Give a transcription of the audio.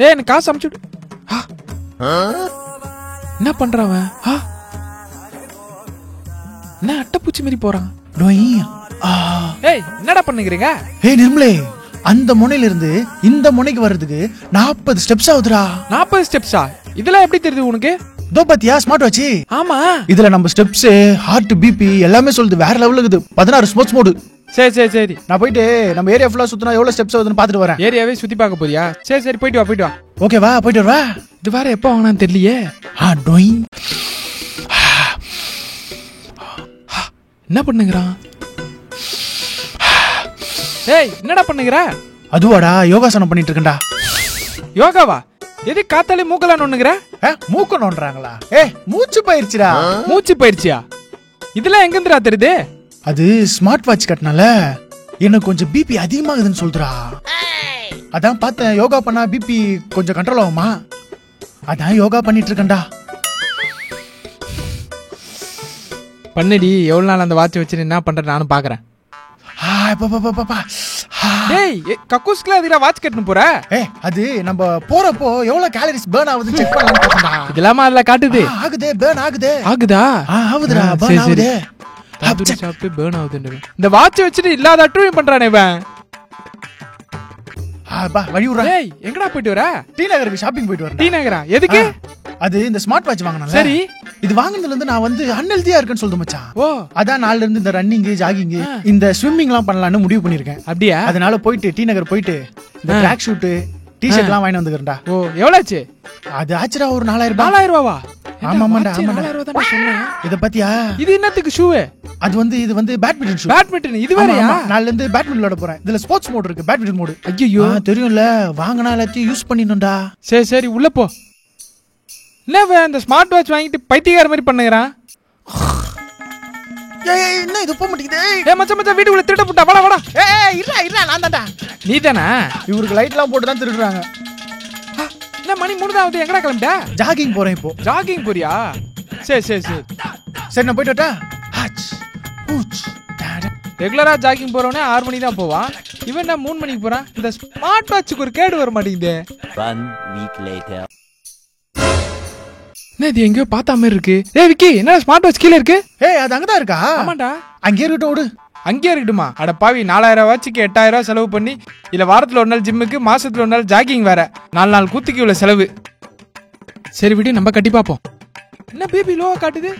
ஏய் எனக்கு காசு அனுப்பிச்சுடு. என்ன பண்றான் என்ன அட்டைப்பூச்சி மாதிரி போறான். ஏய் என்னடா பண்ணுகிறீங்க? ஏய் நிர்மலே, அந்த முனையில இருந்து இந்த முனைக்கு வர்றதுக்கு 40 ஸ்டெப்ஸ் ஆகுதுடா. 40 ஸ்டெப்ஸா? இதெல்லாம் எப்படி தெரியுது உனக்கு? தோ பாத்தியா ஸ்மார்ட் வாட்ச். ஆமா, இதுல நம்ம ஸ்டெப்ஸ், ஹார்ட், பிபி எல்லாமே சொல்லுது. வேற லெவல்ல இருக்குது. 16 ஸ்போர்ட்ஸ் மோடு. சரி சரி சரி, நான் போயிட்டு நம்ம ஏரியா ஃபுல்லா சுத்தினா எவ்வளவு ஸ்டெப்ஸ் ஆகுதுன்னு பாத்துட்டு வரேன். ஏரியாவே சுத்தி பார்க்க போறியா? சரி சரி, போயிட்டு வா. ஓகேவா, போயிட்டு வரவா? இது வேற எப்போ வாங்கினான்னு தெரியலையே. டொயின். என்ன பண்ணுகிறான்? ஏய் என்னடா பண்ணுகிற? அதுவாடா யோகாசனம் பண்ணிட்டு இருக்கேன்டா. யோகாவா? எது காத்தாலே மூக்கலாம் நோண்டுகிற? மூக்க நோண்டுறாங்களா? மூச்சு பயிற்சிடா. மூச்சு பயிற்சியா? இதெல்லாம் எங்க இருந்துடா தெரியுது? அது ஸ்மார்ட் வாட்ச் கட்டினால எனக்கு கொஞ்சம் பிபி அதிகமாகுதுன்னு சொல்றா. அதான் பார்த்தேன், யோகா பண்ணா பிபி கொஞ்சம் கண்ட்ரோல் ஆகுமா, அதான் யோகா பண்ணிட்டு இருக்கேன்டா. பண்ணடி, எவ்வளவு நாள் அந்த வாட்ச் வச்சு என்ன பண்ற நானும் பாக்குறேன். கக்கூஸ்க்குல அதுல வாட்ச் கட்டணும் போற? அது நம்ம போறப்போ எவ்வளவு கேலரிஸ் பர்ன் ஆகுது செக் பண்ணலாம். இதெல்லாம் அதுல காட்டுது. ஆகுதே, பர்ன் ஆகுதே. ஆகுதா? ஆகுதுடா, பர்ன் ஆகுதே. சாப்பிட்டு பர்ன் ஆகுது. இந்த வாட்ச் வச்சுட்டு இல்லாத அட்டும் பண்றானே இவன். வழி விடுறா. ஏய் எங்கடா போயிட்டு வர? டி நகருக்கு ஷாப்பிங் போயிட்டு வரேன். டி நகரா? எதுக்கு? அது இந்த ஸ்மார்ட் வாட்ச் வாங்கினேன். சரி, இது வாங்குனதுல இருந்து நான் வந்து அன்ஹெல்தியா இருக்கேன்னு சொல்லுது மச்சான். ஓ, அதான் நாள்ல இருந்து இந்த ரன்னிங், ஜாகிங், இந்த ஸ்விம்மிங் எல்லாம் பண்ணலாம்னு முடிவு பண்ணிருக்கேன். அப்படியா? அதனால போயிட்டு டி நகர் போயிட்டு இந்த ட்ராக் ஷூட், டி-ஷர்ட் எல்லாம் வாங்கி வந்துக்கிறேன்டா. ஓ, எவ்வளவு ஆச்சு? அது ஆச்சுடா ஒரு 4000 ரூபாய். 4000 ரூபாவா? ஆமாமாடா, 4000 ரூபாய் தான் சொன்னேன். இத பாத்தியா? இது என்னத்துக்கு ஷூ? இது வந்து பேட்மிண்டன் ஷூ. பேட்மிண்டன் இது வேறயா? நாள்ல இருந்து பேட்மிண்டன் விளையாட போறேன். இதுல ஸ்போர்ட்ஸ் மோட் இருக்கு, பேட்மிண்டன் மோட். ஐயோ தெரியும்ல, வாங்குனா எல்லாத்தையும் யூஸ் பண்ணிடணும்டா. சரி சரி, உள்ள போ. என்ன அந்த ஸ்மார்ட் வாட்ச் வாங்கிட்டு பைத்தியக்கார மாதிரி பண்ணுகிறான்? என்ன இது போக மாட்டேங்குது? மச்சான் வீட்டுக்குள்ள திருட போட்டா. வாடா. இருடா நான் தான்டா. நீ தானே? இவருக்கு லைட் எல்லாம் போட்டு தான் திருடுறாங்க. என்ன மணி 3 எங்கடா கிளம்பிட்ட? ஜாகிங் போறேன் இப்போ. ஜாகிங் போறியா? சரி சரி சரி சரி, நான் போயிட்டு வரட்டா? ரெகுலரா ஜாகிங் போறவனே 6 மணி தான் போவான். இவன் என்ன 3 மணிக்கு போறான்? இந்த ஸ்மார்ட் வாட்சுக்கு ஒரு கேடு வர மாட்டேங்குது. 1 week later. என்ன இது எங்கேயோ பார்த்த மாதிரி இருக்கு? விக்கி, என்ன ஸ்மார்ட் வாட்ச் கீழே இருக்கு? அது அங்கதான் இருக்கா? ஆமாண்டா, அங்கே இருக்கட்டும், ஓடு. அங்கேயே இருக்கட்டுமா? அட பாவி, 4000 வாட்சுக்கு 8000 ரூபாய் செலவு பண்ணி, இல்ல வாரத்துல ஒரு நாள் ஜிம்முக்கு, மாசத்துல ஒரு நாள் ஜாகிங் வேற, 4 நாள் கூத்துக்கு இவ்வளவு செலவு. சரி விடு, நம்ம கட்டி பாப்போம். என்ன பேபி லோவா காட்டுது?